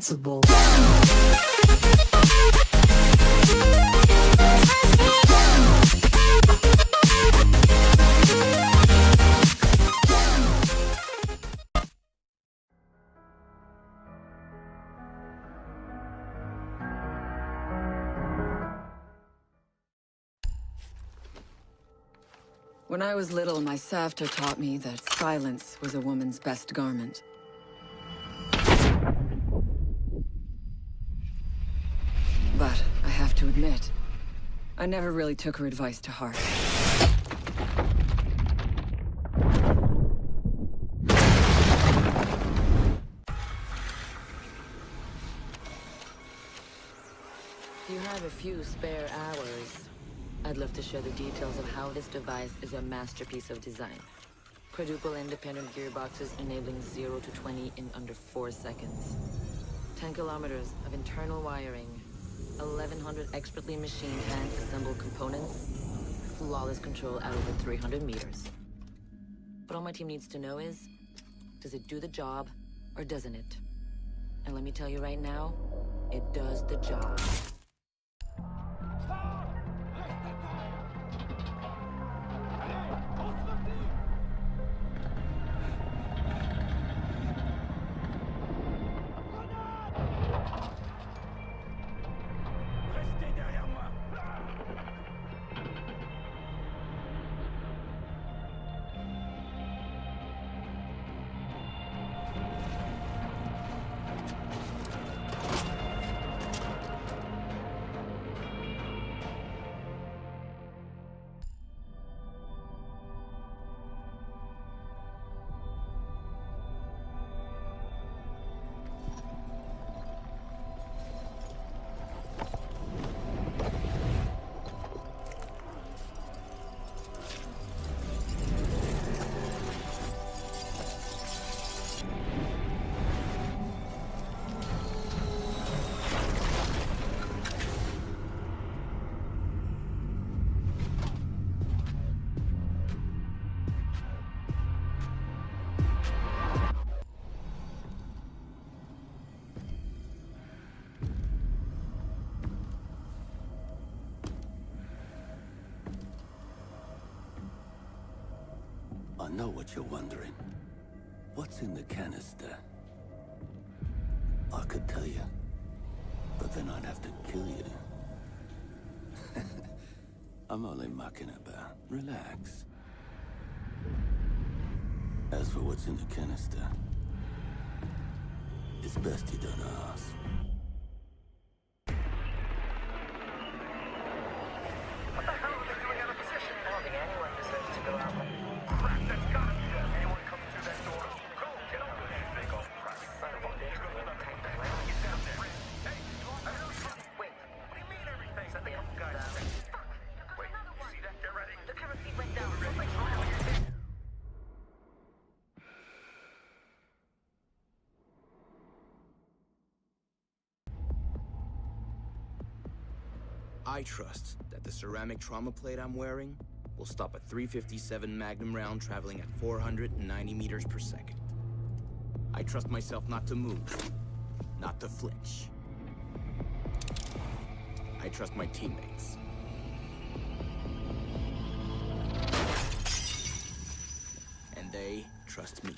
invincible. When I was little, my Savter taught me that silence was a woman's best garment. But I have to admit, I never really took her advice to heart. If you have a few spare hours, I'd love to share the details of how this device is a masterpiece of design. Quadruple independent gearboxes enabling 0 to 20 in under 4 seconds. 10 kilometers of internal wiring. 1,100 expertly machined hand-assembled components. Flawless control at over 300 meters. What all my team needs to know is, does it do the job, or doesn't it? And let me tell you right now, it does the job. I know what you're wondering. What's in the canister? I could tell you, but then I'd have to kill you. I'm only mucking about. Relax. As for what's in the canister, it's best you don't ask. What the hell are they doing out of position? I don't think anyone deserves to go out like crap. That's gotta be it. Anyone comes through that door, go get up there. They go crap. Son of a bitch, we have time to run. Get down there. Hey, I really wait. What do you mean everything? Set the up guys. Fuck. Wait, you see that? They're ready. The camera feed went down. Looks like someone else is. I trust that the ceramic trauma plate I'm wearing will stop a .357 Magnum round traveling at 490 meters per second. I trust myself not to move, not to flinch. I trust my teammates. And they trust me.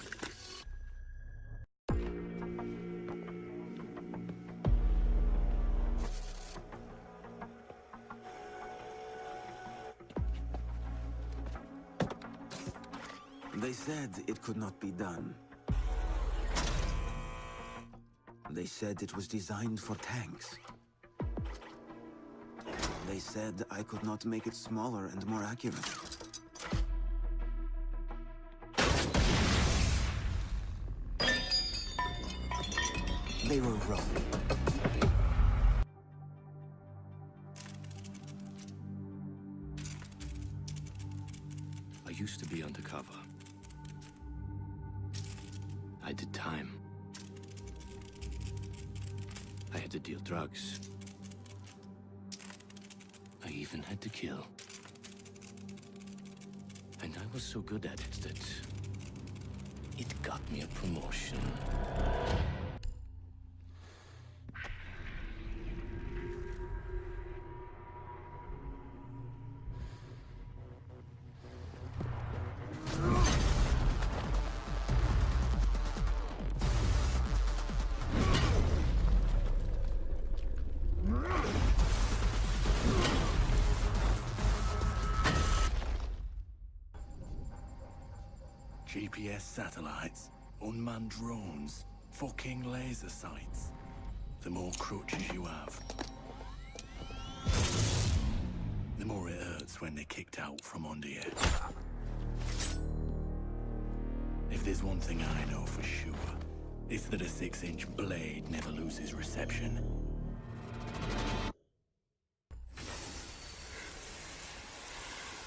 They said it could not be done. They said it was designed for tanks. They said I could not make it smaller and more accurate. They were wrong. I used to be undercover. I did time. I had to deal drugs. I even had to kill. And I was so good at it that it got me a promotion. GPS satellites, unmanned drones, fucking laser sights. The more crutches you have, the more it hurts when they're kicked out from under you. If there's one thing I know for sure, it's that a 6-inch blade never loses reception.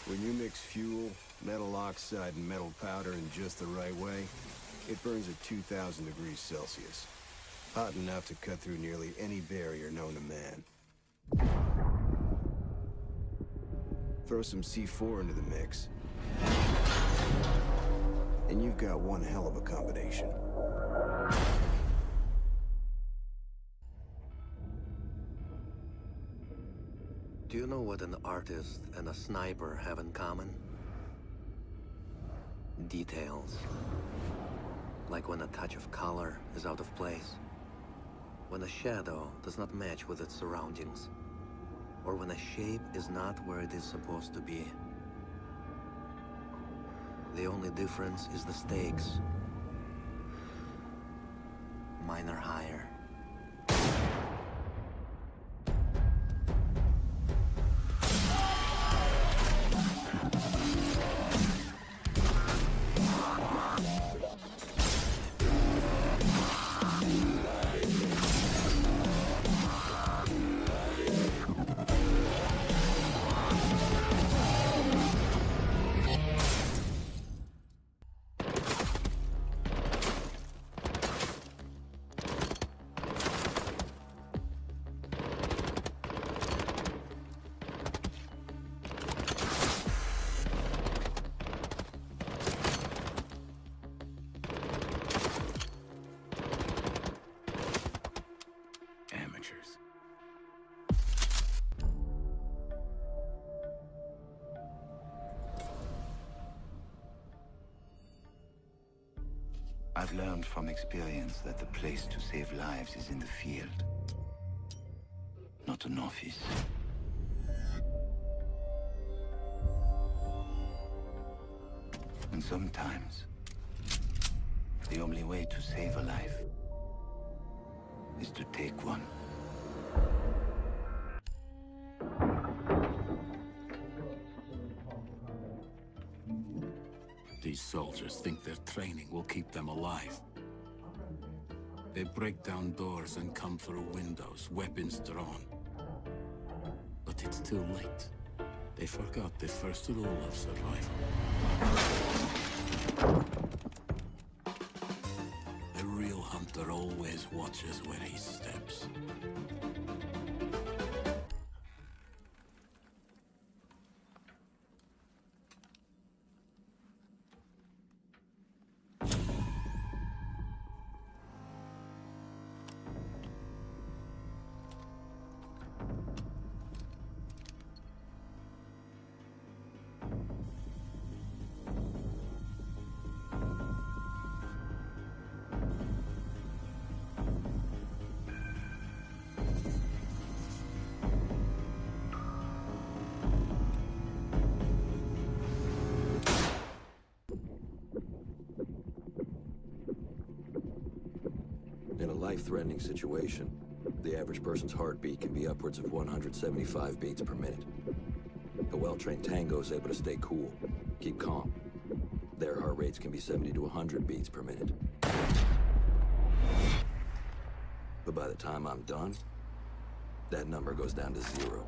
When you mix fuel, metal oxide, and metal powder in just the right way, it burns at 2,000 degrees Celsius. Hot enough to cut through nearly any barrier known to man. Throw some C4 into the mix, and you've got one hell of a combination. Do you know what an artist and a sniper have in common? Details. Like when a touch of color is out of place. When a shadow does not match with its surroundings. Or when a shape is not where it is supposed to be. The only difference is the stakes. Mine are higher. I've learned from experience that the place to save lives is in the field, not an office. And sometimes, the only way to save a life is to take one. These soldiers think their training will keep them alive. They break down doors and come through windows, weapons drawn. But it's too late. They forgot the first rule of survival. The real hunter always watches where he steps. In a life-threatening situation, the average person's heartbeat can be upwards of 175 beats per minute. A well-trained tango is able to stay cool, keep calm. Their heart rates can be 70 to 100 beats per minute. But by the time I'm done, that number goes down to 0.